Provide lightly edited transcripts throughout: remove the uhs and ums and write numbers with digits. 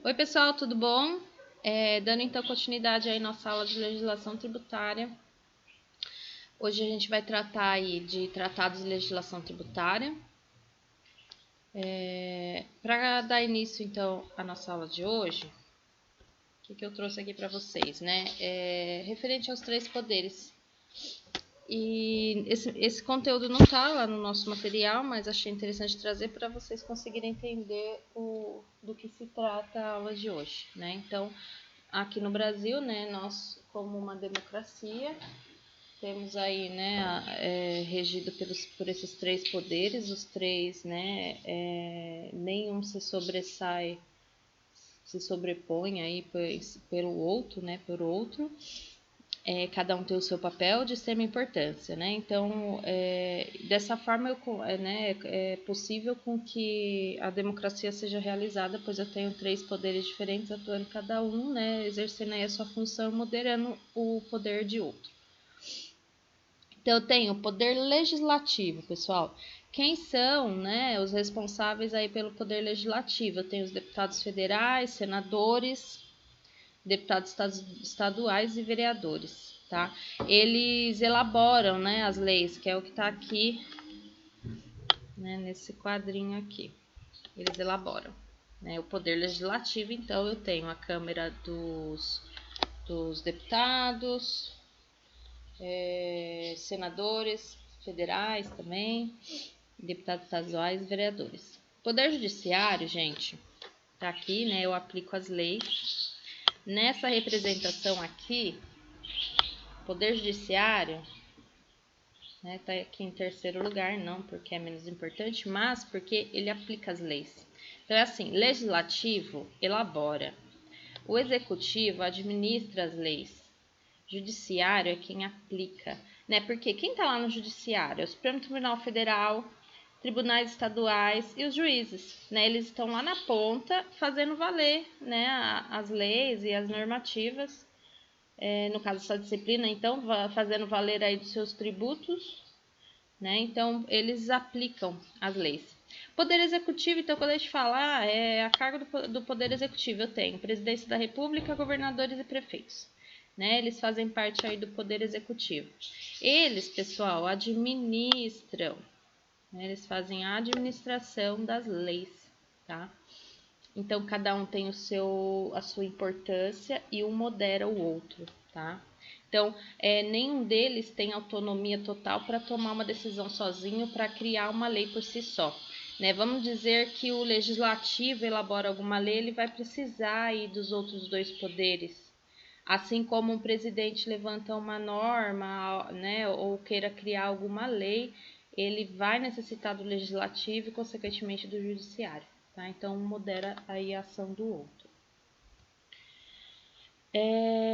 Oi pessoal, tudo bom? Dando então continuidade aí nossa aula de legislação tributária. Hoje a gente vai tratar aí de tratados de legislação tributária. Para dar início então à nossa aula de hoje, o que eu trouxe aqui para vocês, né? Referente aos três poderes. E esse conteúdo não está lá no nosso material, mas achei interessante trazer para vocês conseguirem entender do que se trata a aula de hoje, né? Então, aqui no Brasil, né, nós como uma democracia temos aí, né, regido por esses três poderes, os três, né, nenhum se sobrepõe aí pelo outro, né, por outro. Cada um tem o seu papel de extrema importância, né? Então, dessa forma, é possível com que a democracia seja realizada, pois eu tenho três poderes diferentes atuando cada um, né? Exercendo aí a sua função, moderando o poder de outro. Então, eu tenho o poder legislativo, pessoal. Quem são, né, os responsáveis aí pelo poder legislativo? Eu tenho os deputados federais, senadores, deputados estaduais e vereadores. Tá? Eles elaboram, né, as leis, que é o que está aqui, né, nesse quadrinho aqui. Eles elaboram, né, o poder legislativo. Então, eu tenho a Câmara dos Deputados, senadores federais também, deputados estaduais e vereadores. Poder judiciário, gente, tá aqui, né, eu aplico as leis. Nessa representação aqui, Poder Judiciário, né, tá aqui em terceiro lugar, não porque é menos importante, mas porque ele aplica as leis. Então é assim, legislativo elabora, o executivo administra as leis, judiciário é quem aplica, né? Porque quem está lá no judiciário é o Supremo Tribunal Federal, tribunais estaduais e os juízes, né? Eles estão lá na ponta fazendo valer, né, as leis e as normativas. No caso dessa disciplina, então, fazendo valer aí dos seus tributos, né? Então, eles aplicam as leis. Poder Executivo, então, quando a gente fala, a cargo do Poder Executivo, eu tenho Presidência da República, governadores e prefeitos, né? Eles fazem parte aí do Poder Executivo. Eles, pessoal, administram, né? Eles fazem a administração das leis, tá? Então, cada um tem a sua importância e um modera o outro, tá? Então, nenhum deles tem autonomia total para tomar uma decisão sozinho, para criar uma lei por si só, né? Vamos dizer que o legislativo elabora alguma lei, ele vai precisar aí dos outros dois poderes. Assim como um presidente levanta uma norma, né, ou queira criar alguma lei, ele vai necessitar do legislativo e, consequentemente, do judiciário. Tá? Então, modera aí a ação do outro.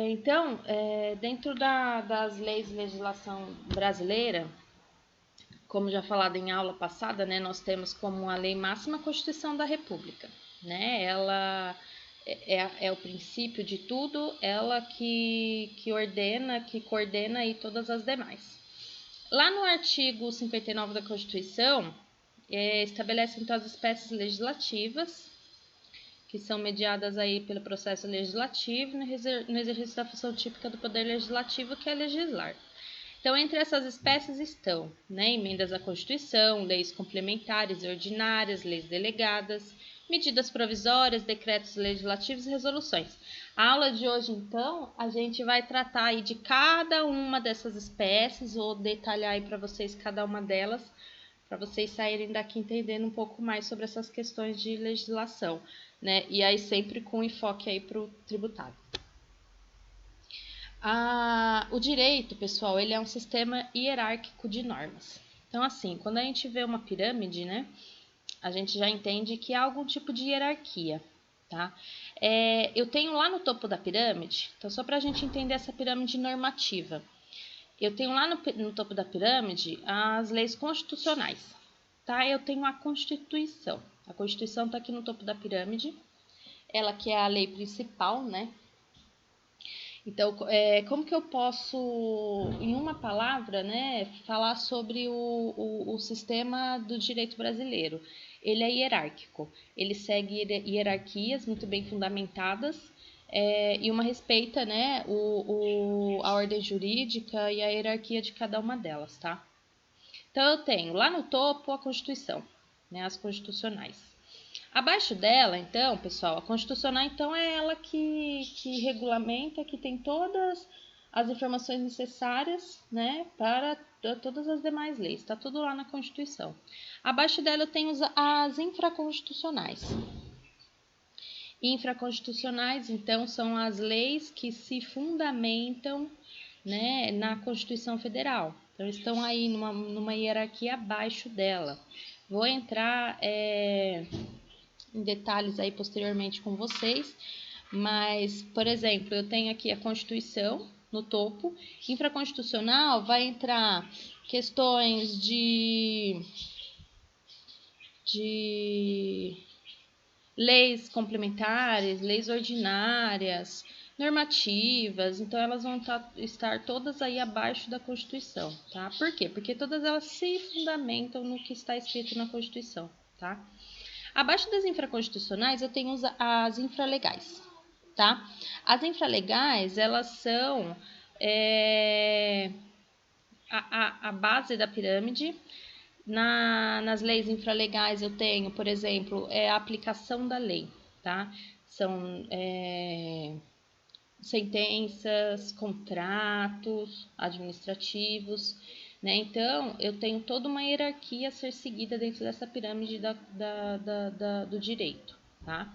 Então, dentro das leis de legislação brasileira, como já falado em aula passada, né, nós temos como a lei máxima a Constituição da República. Né? Ela é o princípio de tudo, ela que ordena, que coordena aí todas as demais. Lá no artigo 59 da Constituição, estabelece então as espécies legislativas, que são mediadas aí pelo processo legislativo no exercício da função típica do Poder Legislativo, que é legislar. Então, entre essas espécies estão, né, emendas à Constituição, leis complementares e ordinárias, leis delegadas, medidas provisórias, decretos legislativos e resoluções. A aula de hoje, então, a gente vai tratar aí de cada uma dessas espécies, vou detalhar aí para vocês cada uma delas, para vocês saírem daqui entendendo um pouco mais sobre essas questões de legislação, né? E aí sempre com enfoque aí para o tributário. O direito, pessoal, ele é um sistema hierárquico de normas. Então, assim, quando a gente vê uma pirâmide, né, a gente já entende que há algum tipo de hierarquia, tá? Eu tenho lá no topo da pirâmide, então só para a gente entender essa pirâmide normativa, eu tenho lá no topo da pirâmide as leis constitucionais, tá? Eu tenho a Constituição. A Constituição está aqui no topo da pirâmide, ela que é a lei principal, né? Então, como que eu posso, em uma palavra, né, falar sobre o sistema do direito brasileiro? ele é hierárquico. Ele segue hierarquias muito bem fundamentadas e uma respeita, né, a ordem jurídica e a hierarquia de cada uma delas, tá? Então, eu tenho lá no topo a Constituição, né, as constitucionais. Abaixo dela, então, pessoal, a constitucional, então, é ela que regulamenta, que tem todas as informações necessárias, né, para todas as demais leis. Está tudo lá na Constituição. Abaixo dela eu tenho as infraconstitucionais. Infraconstitucionais, então, são as leis que se fundamentam, né, na Constituição Federal. Então, estão aí numa hierarquia abaixo dela. Vou entrar em detalhes aí posteriormente com vocês, mas, por exemplo, eu tenho aqui a Constituição no topo. Infraconstitucional vai entrar questões de leis complementares, leis ordinárias, normativas, então elas vão estar todas aí abaixo da Constituição, tá? Por quê? Porque todas elas se fundamentam no que está escrito na Constituição, tá? Abaixo das infraconstitucionais eu tenho as infralegais, tá? As infralegais, elas são a base da pirâmide. Nas leis infralegais eu tenho, por exemplo, a aplicação da lei, tá? São sentenças, contratos administrativos, né? Então, eu tenho toda uma hierarquia a ser seguida dentro dessa pirâmide do direito, tá?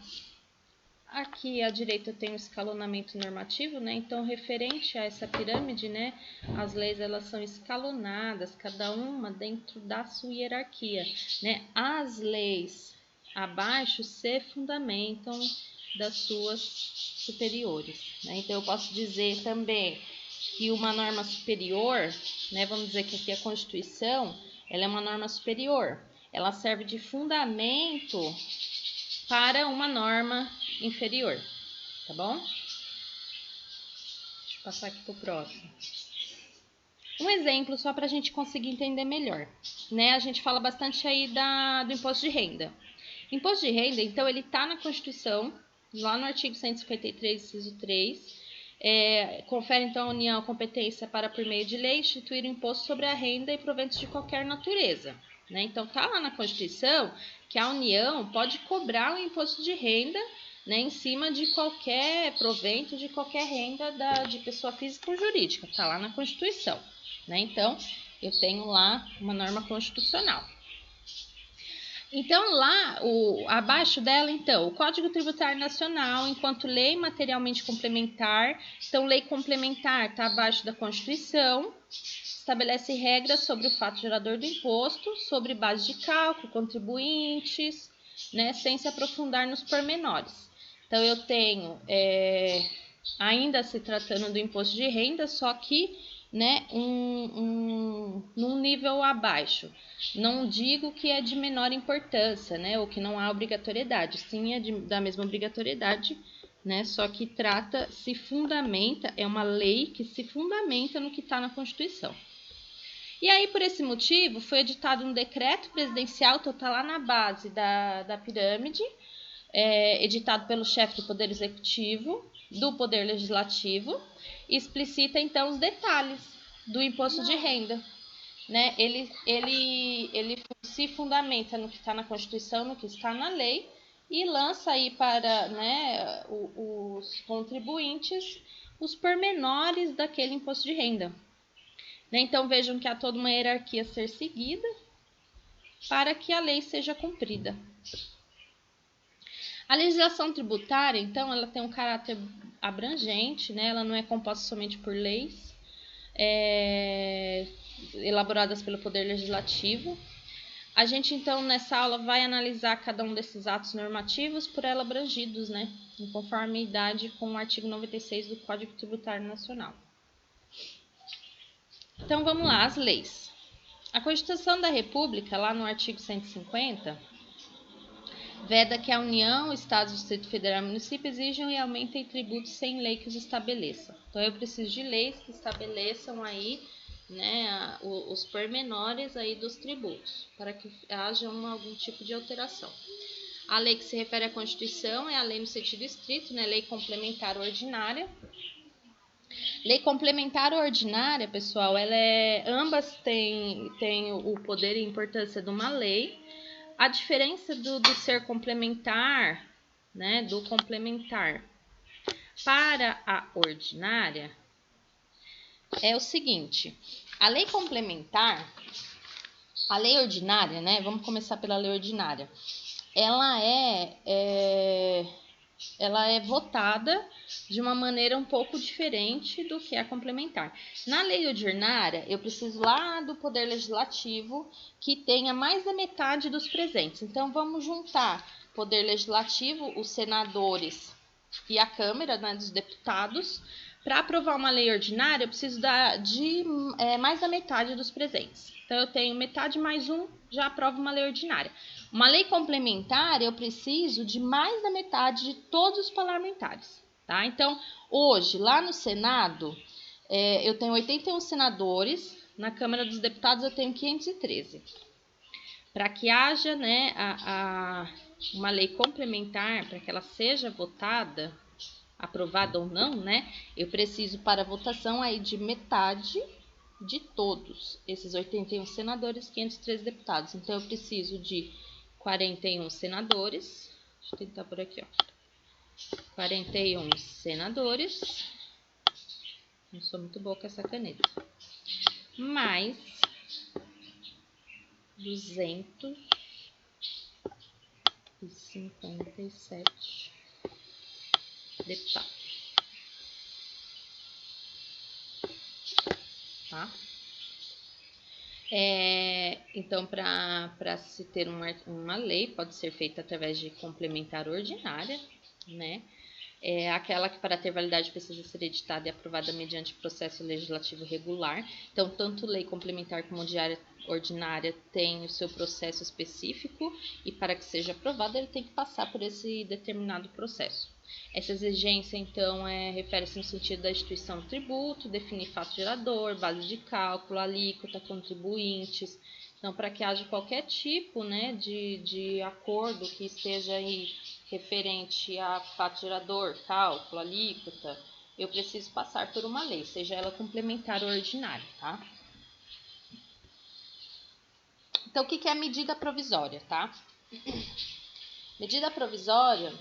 Aqui à direita eu tenho o escalonamento normativo, né? Então, referente a essa pirâmide, né? As leis, elas são escalonadas, cada uma dentro da sua hierarquia, né? As leis abaixo se fundamentam das suas superiores, né? Então, eu posso dizer também que uma norma superior, né? Vamos dizer que aqui a Constituição, ela é uma norma superior. Ela serve de fundamento para uma norma inferior, tá bom? Deixa eu passar aqui para o próximo. Um exemplo só para a gente conseguir entender melhor, né? A gente fala bastante aí do imposto de renda. Imposto de renda, então, ele está na Constituição, lá no artigo 153, inciso 3, confere, então, à União a competência para, por meio de lei, instituir o imposto sobre a renda e proventos de qualquer natureza, né? Então, está lá na Constituição que a União pode cobrar o imposto de renda, né, em cima de qualquer provento, de qualquer renda de pessoa física ou jurídica. Está lá na Constituição, né? Então, eu tenho lá uma norma constitucional. Então, lá, abaixo dela, então, o Código Tributário Nacional, enquanto lei materialmente complementar. Então, lei complementar está abaixo da Constituição, estabelece regras sobre o fato gerador do imposto, sobre base de cálculo, contribuintes, né, sem se aprofundar nos pormenores. Então, eu tenho, ainda se tratando do imposto de renda, só que, né, num nível abaixo. Não digo que é de menor importância, né, ou que não há obrigatoriedade, sim é da mesma obrigatoriedade, né, só que se fundamenta, é uma lei que se fundamenta no que está na Constituição. E aí, por esse motivo, foi editado um decreto presidencial, então está lá na base da pirâmide, editado pelo chefe do Poder Executivo, do Poder Legislativo, e explicita, então, os detalhes do imposto de renda, né? Ele se fundamenta no que está na Constituição, no que está na lei, e lança aí para, né, os contribuintes os pormenores daquele imposto de renda. Né? Então, vejam que há toda uma hierarquia a ser seguida para que a lei seja cumprida. A legislação tributária, então, ela tem um caráter abrangente, né? Ela não é composta somente por leis elaboradas pelo Poder Legislativo. A gente, então, nessa aula vai analisar cada um desses atos normativos por ela abrangidos, né? Em conformidade com o artigo 96 do Código Tributário Nacional. Então, vamos lá, as leis. A Constituição da República, lá no artigo 150, veda que a União, Estados, Distrito Federal e Município exijam e aumentem tributos sem lei que os estabeleça. Então, eu preciso de leis que estabeleçam aí, né, os pormenores aí dos tributos, para que haja algum tipo de alteração. A lei que se refere à Constituição é a lei no sentido estrito, né, lei complementar ordinária. Lei complementar ou ordinária, pessoal, ambas têm o poder e importância de uma lei. A diferença do ser complementar, né, do complementar para a ordinária é o seguinte: a lei complementar, a lei ordinária, né? Vamos começar pela lei ordinária. Ela é votada de uma maneira um pouco diferente do que a complementar. Na lei ordinária, eu preciso lá do Poder Legislativo que tenha mais da metade dos presentes. Então, vamos juntar Poder Legislativo, os senadores e a Câmara, né, dos deputados. Para aprovar uma lei ordinária, eu preciso de mais da metade dos presentes. Então, eu tenho metade mais um, já aprovo uma lei ordinária. Uma lei complementar, eu preciso de mais da metade de todos os parlamentares. Tá? Então, hoje, lá no Senado, eu tenho 81 senadores, na Câmara dos Deputados eu tenho 513. Para que haja, né, uma lei complementar, para que ela seja votada, aprovada ou não, né, eu preciso para votação aí de metade de todos esses 81 senadores, 513 deputados. Então, eu preciso de 41 senadores, deixa eu tentar por aqui, ó. 41 senadores, não sou muito boa com essa caneta, mais 257 deputados, tá? Então, para se ter uma lei, pode ser feita através de complementar ordinária, né? É aquela que, para ter validade, precisa ser editada e aprovada mediante processo legislativo regular. Então, tanto lei complementar como ordinária tem o seu processo específico e, para que seja aprovada, ele tem que passar por esse determinado processo. Essa exigência, então, refere-se no sentido da instituição do tributo, definir fato gerador, base de cálculo, alíquota, contribuintes. Então, para que haja qualquer tipo, né, de acordo que esteja aí referente a fato gerador, cálculo, alíquota, eu preciso passar por uma lei, seja ela complementar ou ordinária, tá? Então, o que é a medida provisória, tá? Medida provisória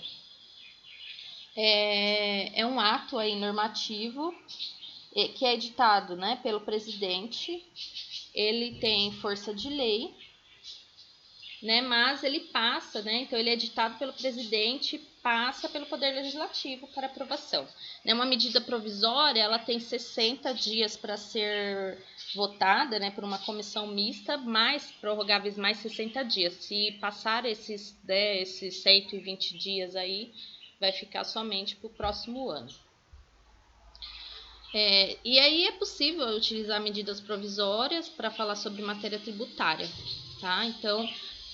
é um ato aí normativo que é editado, né, pelo presidente. Ele tem força de lei, né, mas ele passa, né, então ele é editado pelo presidente, passa pelo Poder Legislativo para aprovação. Uma medida provisória, ela tem 60 dias para ser votada, né, por uma comissão mista, mais prorrogáveis mais 60 dias. Se passar esses 120 dias aí, vai ficar somente para o próximo ano. E aí é possível utilizar medidas provisórias para falar sobre matéria tributária, tá? Então,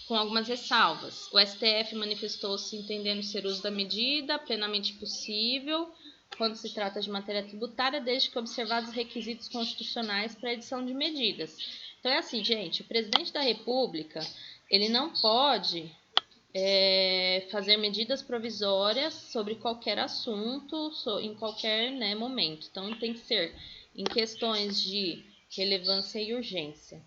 com algumas ressalvas. O STF manifestou-se entendendo ser uso da medida plenamente possível quando se trata de matéria tributária, desde que observados os requisitos constitucionais para a edição de medidas. Então, é assim, gente, o presidente da República, ele não pode fazer medidas provisórias sobre qualquer assunto, em qualquer, né, momento. Então, tem que ser em questões de relevância e urgência.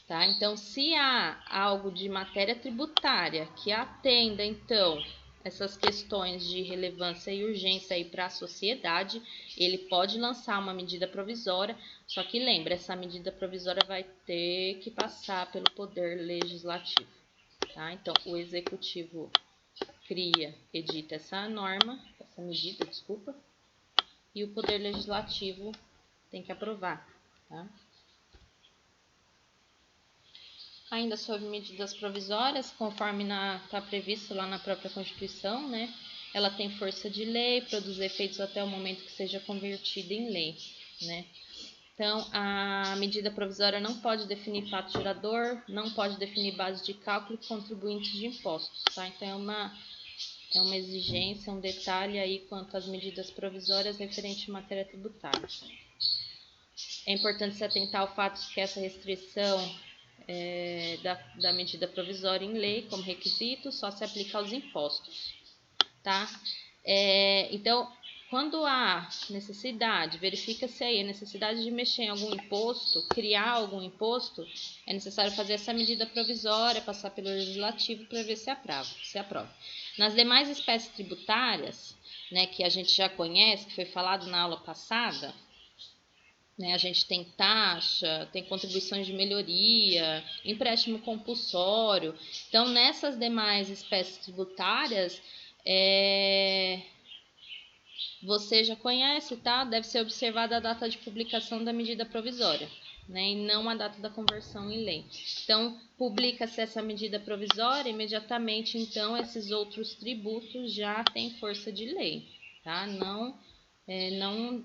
Tá? Então, se há algo de matéria tributária que atenda, então, essas questões de relevância e urgência para a sociedade, ele pode lançar uma medida provisória, só que lembra, essa medida provisória vai ter que passar pelo Poder Legislativo. Tá? Então, o Executivo edita essa medida, e o Poder Legislativo tem que aprovar, tá? Ainda sobre medidas provisórias, conforme está previsto lá na própria Constituição, né? Ela tem força de lei, produz efeitos até o momento que seja convertida em lei, né? Então, a medida provisória não pode definir fato gerador, não pode definir base de cálculo e contribuintes de impostos, tá? Então, é uma exigência, um detalhe aí quanto às medidas provisórias referente à matéria tributária. É importante se atentar ao fato de que essa restrição da medida provisória em lei, como requisito, só se aplica aos impostos, tá? Então, quando há necessidade, verifica-se aí a necessidade de mexer em algum imposto, criar algum imposto, é necessário fazer essa medida provisória, passar pelo legislativo para ver se aprova. Nas demais espécies tributárias, né, que a gente já conhece, que foi falado na aula passada, né, a gente tem taxa, tem contribuições de melhoria, empréstimo compulsório. Então, nessas demais espécies tributárias, você já conhece, tá? Deve ser observada a data de publicação da medida provisória, né? E não a data da conversão em lei. Então, publica-se essa medida provisória, imediatamente, então, esses outros tributos já têm força de lei, tá? Não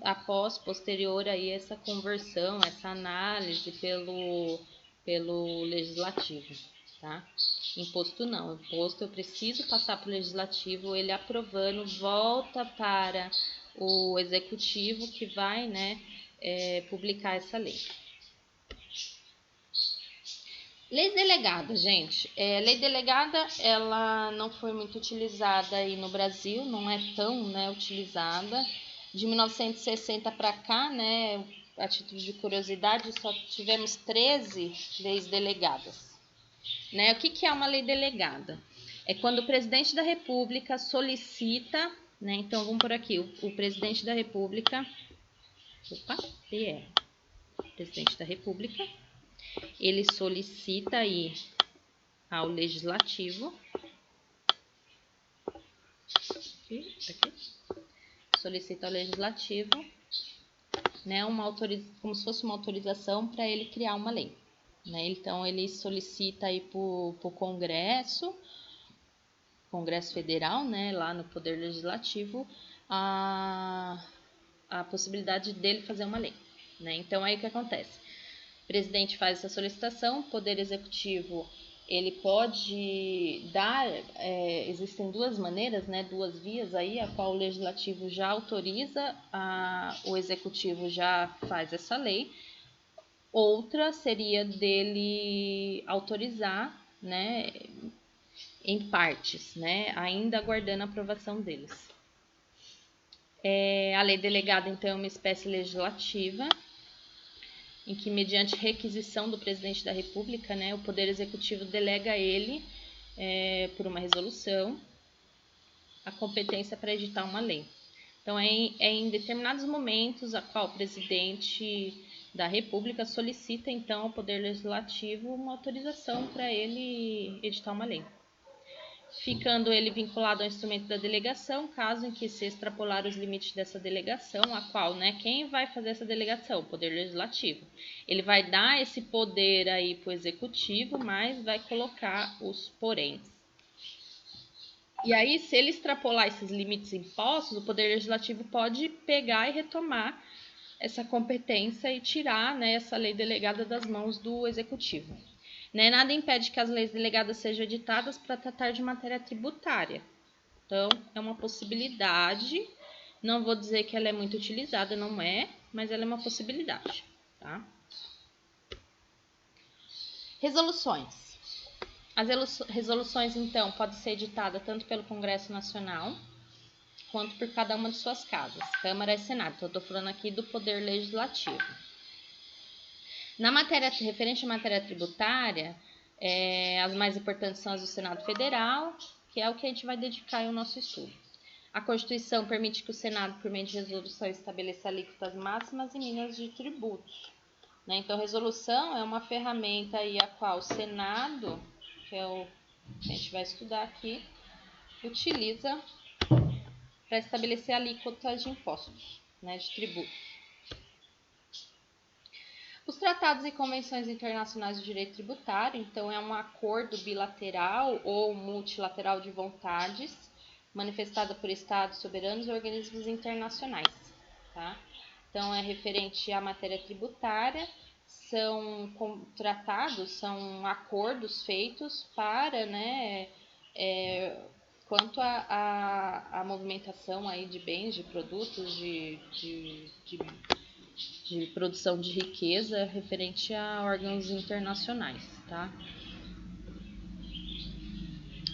após, posterior aí essa conversão, essa análise pelo legislativo, tá? Imposto não, imposto eu preciso passar para o legislativo, ele aprovando, volta para o executivo que vai, né, publicar essa lei. Leis delegadas, gente. Lei delegada, ela não foi muito utilizada aí no Brasil, não é tão, né, utilizada. De 1960 para cá, né, a título de curiosidade, só tivemos 13 leis delegadas. Né? O que é uma lei delegada? É quando o presidente da República solicita, né? Então vamos por aqui, o presidente da República, presidente da República, ele solicita aí ao legislativo, solicita ao legislativo, né, como se fosse uma autorização para ele criar uma lei. Né? Então ele solicita aí para o Congresso Federal, né, lá no Poder Legislativo, a possibilidade dele fazer uma lei. Né? Então aí o que acontece? O presidente faz essa solicitação, o Poder Executivo ele pode dar, existem duas maneiras, né, duas vias aí, a qual o Legislativo já autoriza, o Executivo já faz essa lei. Outra seria dele autorizar, né, em partes, né, ainda aguardando a aprovação deles. A lei delegada, então, é uma espécie legislativa, em que, mediante requisição do presidente da República, né, o Poder Executivo delega a ele, por uma resolução, a competência para editar uma lei. Então, é em determinados momentos a qual o presidente da República solicita, então, ao Poder Legislativo uma autorização para ele editar uma lei. Ficando ele vinculado ao instrumento da delegação, caso em que se extrapolar os limites dessa delegação, a qual, né, quem vai fazer essa delegação? O Poder Legislativo. Ele vai dar esse poder aí para o Executivo, mas vai colocar os poréns. E aí, se ele extrapolar esses limites impostos, o Poder Legislativo pode pegar e retomar essa competência e tirar, né, essa lei delegada das mãos do Executivo. Né? Nada impede que as leis delegadas sejam editadas para tratar de matéria tributária. Então, é uma possibilidade. Não vou dizer que ela é muito utilizada, não é, mas ela é uma possibilidade. Tá? Resoluções. As resoluções, então, podem ser editadas tanto pelo Congresso Nacional, quanto por cada uma de suas casas, Câmara e Senado. Então, eu estou falando aqui do Poder Legislativo. Na matéria referente à matéria tributária, as mais importantes são as do Senado Federal, que é o que a gente vai dedicar ao nosso estudo. A Constituição permite que o Senado, por meio de resolução, estabeleça alíquotas máximas e mínimmas de tributos. Né? Então, resolução é uma ferramenta aí a qual o Senado, que é o que a gente vai estudar aqui, utiliza para estabelecer alíquotas de impostos, né, de tributos. Os tratados e convenções internacionais de direito tributário, então, é um acordo bilateral ou multilateral de vontades manifestada por estados soberanos e organismos internacionais. Tá? Então, é referente à matéria tributária, são tratados, são acordos feitos para, né, quanto à movimentação aí de bens, de produtos, de de produção de riqueza referente a órgãos internacionais, tá?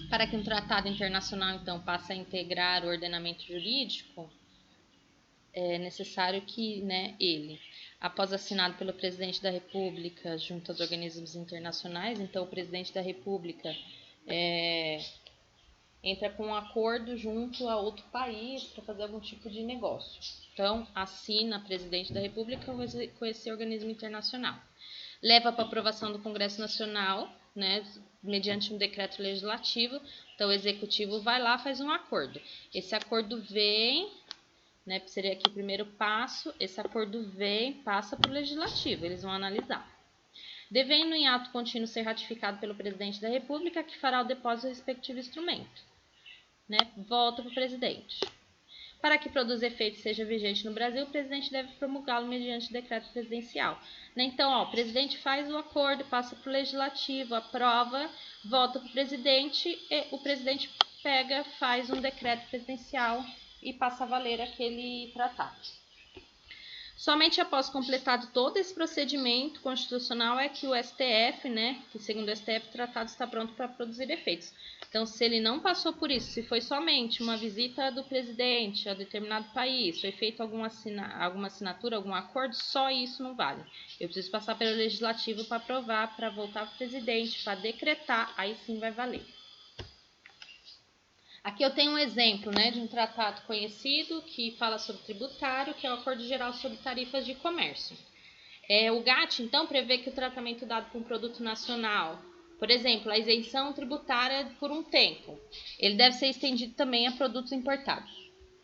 Para que um tratado internacional, então, passe a integrar o ordenamento jurídico, é necessário que, né, ele, após assinado pelo presidente da República junto aos organismos internacionais, então o presidente da República entra com um acordo junto a outro país para fazer algum tipo de negócio. Então, assina presidente da República com esse organismo internacional. Leva para aprovação do Congresso Nacional, né, mediante um decreto legislativo. Então, o executivo vai lá, faz um acordo. Esse acordo vem, né, seria aqui o primeiro passo, esse acordo vem, passa para o legislativo, eles vão analisar. Devendo em ato contínuo ser ratificado pelo presidente da República, que fará o depósito do respectivo instrumento, né, volta para o presidente. Para que produza efeito e seja vigente no Brasil, o presidente deve promulgá-lo mediante decreto presidencial. Então, o presidente faz o acordo, passa para o legislativo, aprova, volta para o presidente, e o presidente pega, faz um decreto presidencial e passa a valer aquele tratado. Somente após completado todo esse procedimento constitucional é que o STF, né, que segundo o STF o tratado está pronto para produzir efeitos. Então, se ele não passou por isso, se foi somente uma visita do presidente a determinado país, foi feito alguma assinatura, algum acordo, só isso não vale. Eu preciso passar pelo legislativo para aprovar, para voltar para o presidente, para decretar, aí sim vai valer. Aqui eu tenho um exemplo, né, de um tratado conhecido que fala sobre tributário, que é o Acordo Geral sobre Tarifas de Comércio. O GATT, então, prevê que o tratamento dado por um produto nacional, por exemplo, a isenção tributária por um tempo, ele deve ser estendido também a produtos importados,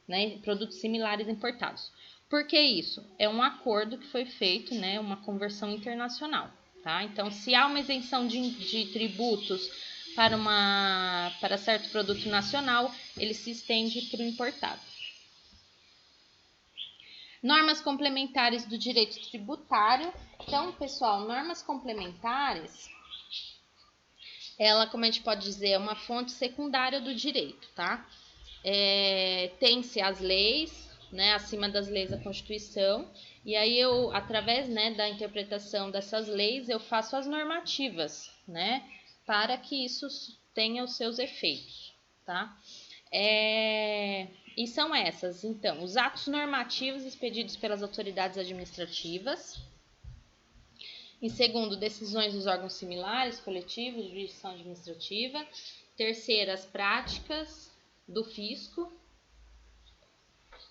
né, produtos similares importados. Por que isso? É um acordo que foi feito, né, uma conversão internacional, tá? Então, se há uma isenção de tributos para certo produto nacional, ele se estende para o importado. Normas complementares do direito tributário. Então, pessoal, normas complementares, ela, como a gente pode dizer, é uma fonte secundária do direito, tá? Tem-se as leis, né, acima das leis da Constituição, e aí eu, através, né, da interpretação dessas leis, eu faço as normativas, né, para que isso tenha os seus efeitos, tá? E são essas, então, os atos normativos expedidos pelas autoridades administrativas. Em segundo, decisões dos órgãos similares, coletivos, jurisdição administrativa. Terceiro, as práticas do fisco.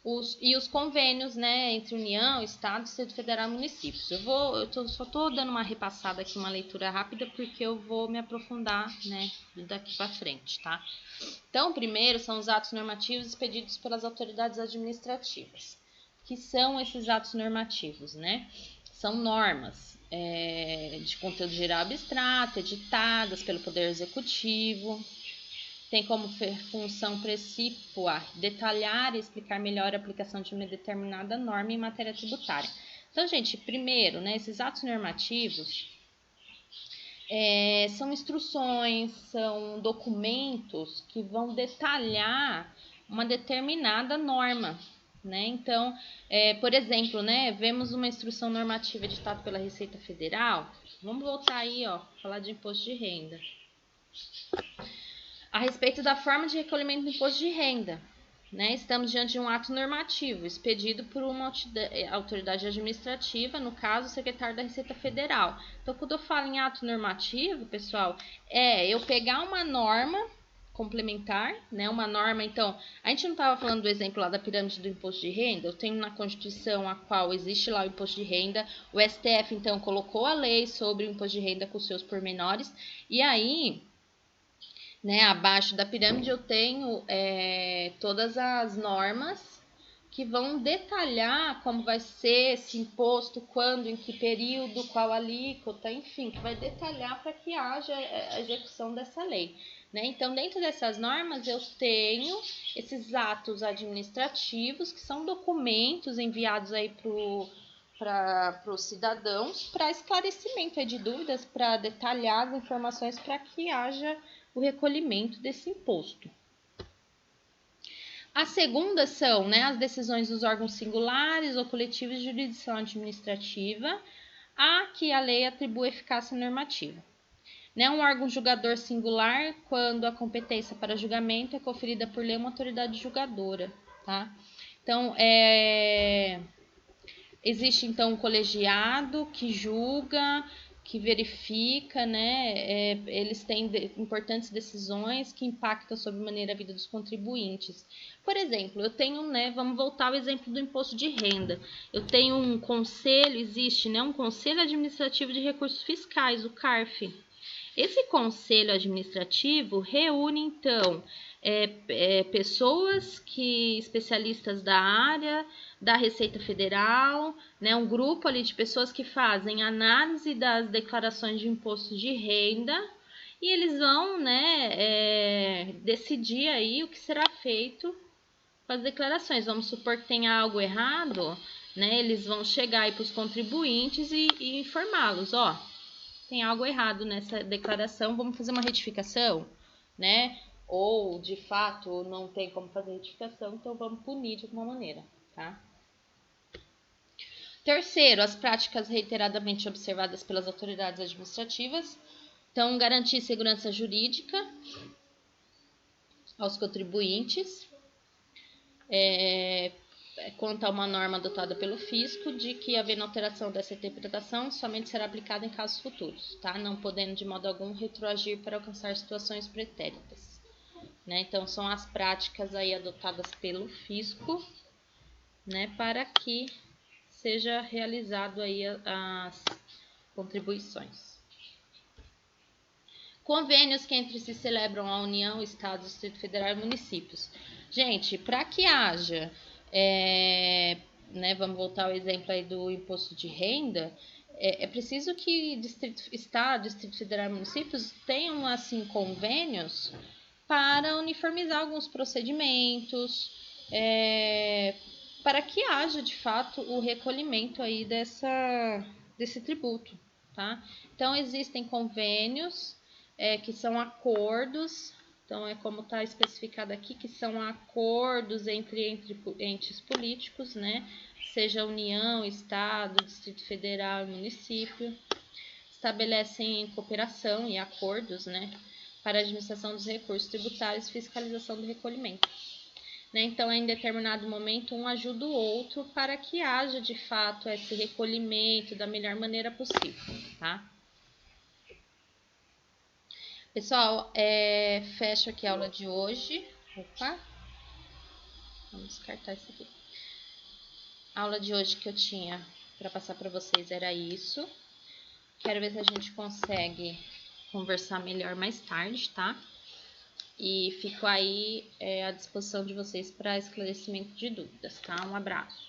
Os convênios, né, entre União, Estado, Distrito Federal e municípios. Só estou dando uma repassada aqui, uma leitura rápida, porque eu vou me aprofundar, né, daqui para frente, tá? Então, primeiro são os atos normativos expedidos pelas autoridades administrativas. Que são esses atos normativos, né? São normas de conteúdo geral abstrato, editadas pelo Poder Executivo. Tem como função precípua detalhar e explicar melhor a aplicação de uma determinada norma em matéria tributária. Então, gente, primeiro, né, esses atos normativos são instruções, são documentos que vão detalhar uma determinada norma, né? Então, por exemplo, né, vemos uma instrução normativa editada pela Receita Federal. Vamos voltar aí, falar de imposto de renda. A respeito da forma de recolhimento do imposto de renda, né? Estamos diante de um ato normativo expedido por uma autoridade administrativa, no caso, o secretário da Receita Federal. Então, quando eu falo em ato normativo, pessoal, eu pegar uma norma complementar, né? Uma norma, então, a gente não estava falando do exemplo lá da pirâmide do imposto de renda. Eu tenho na Constituição a qual existe lá o imposto de renda. O STF, então, colocou a lei sobre o imposto de renda com seus pormenores. E aí, né, abaixo da pirâmide eu tenho todas as normas que vão detalhar como vai ser esse imposto, quando, em que período, qual alíquota, enfim, que vai detalhar para que haja a execução dessa lei, né? Então, dentro dessas normas eu tenho esses atos administrativos, que são documentos enviados aí para os cidadãos, para esclarecimento de dúvidas, para detalhar as informações para que haja o recolhimento desse imposto. A segunda são, né, as decisões dos órgãos singulares ou coletivos de jurisdição administrativa, a que a lei atribui eficácia normativa. Né, um órgão julgador singular quando a competência para julgamento é conferida por lei a uma autoridade julgadora, tá? Então, existe então um colegiado que julga, que verifica, né? Eles têm importantes decisões que impactam sobremaneira a vida dos contribuintes. Por exemplo, eu tenho, né? Vamos voltar ao exemplo do imposto de renda. Eu tenho um conselho, existe, né? Um Conselho Administrativo de Recursos Fiscais, o CARF. Esse conselho administrativo reúne, então, pessoas especialistas da área, da Receita Federal, né, um grupo ali de pessoas que fazem análise das declarações de imposto de renda e eles vão, né, decidir aí o que será feito com as declarações. Vamos supor que tenha algo errado, né, eles vão chegar aí para os contribuintes e informá-los, ó, tem algo errado nessa declaração, vamos fazer uma retificação, né? Ou, de fato, não tem como fazer retificação, então vamos punir de alguma maneira, tá? Terceiro, as práticas reiteradamente observadas pelas autoridades administrativas. Então, garantir segurança jurídica aos contribuintes. Quanto a uma norma adotada pelo fisco de que, havendo alteração dessa interpretação, somente será aplicada em casos futuros, tá? Não podendo de modo algum retroagir para alcançar situações pretéritas, né? Então, são as práticas aí adotadas pelo fisco, né, para que seja realizado aí as contribuições. Convênios que entre si celebram a União, Estado, Distrito Federal e municípios. Gente, para que haja né, vamos voltar ao exemplo aí do imposto de renda, é preciso que Estado, Distrito Federal e municípios tenham assim convênios para uniformizar alguns procedimentos, para que haja de fato o recolhimento aí desse tributo, tá? Então existem convênios que são acordos. Então, é como está especificado aqui, que são acordos entre entes políticos, né? Seja União, Estado, Distrito Federal e município. Estabelecem cooperação e acordos, né? Para a administração dos recursos tributários e fiscalização do recolhimento. Né? Então, em determinado momento, um ajuda o outro para que haja, de fato, esse recolhimento da melhor maneira possível, tá? Pessoal, fecho aqui a aula de hoje. Opa! Vamos descartar isso aqui. A aula de hoje que eu tinha para passar para vocês era isso. Quero ver se a gente consegue conversar melhor mais tarde, tá? E fico aí à disposição de vocês para esclarecimento de dúvidas, tá? Um abraço.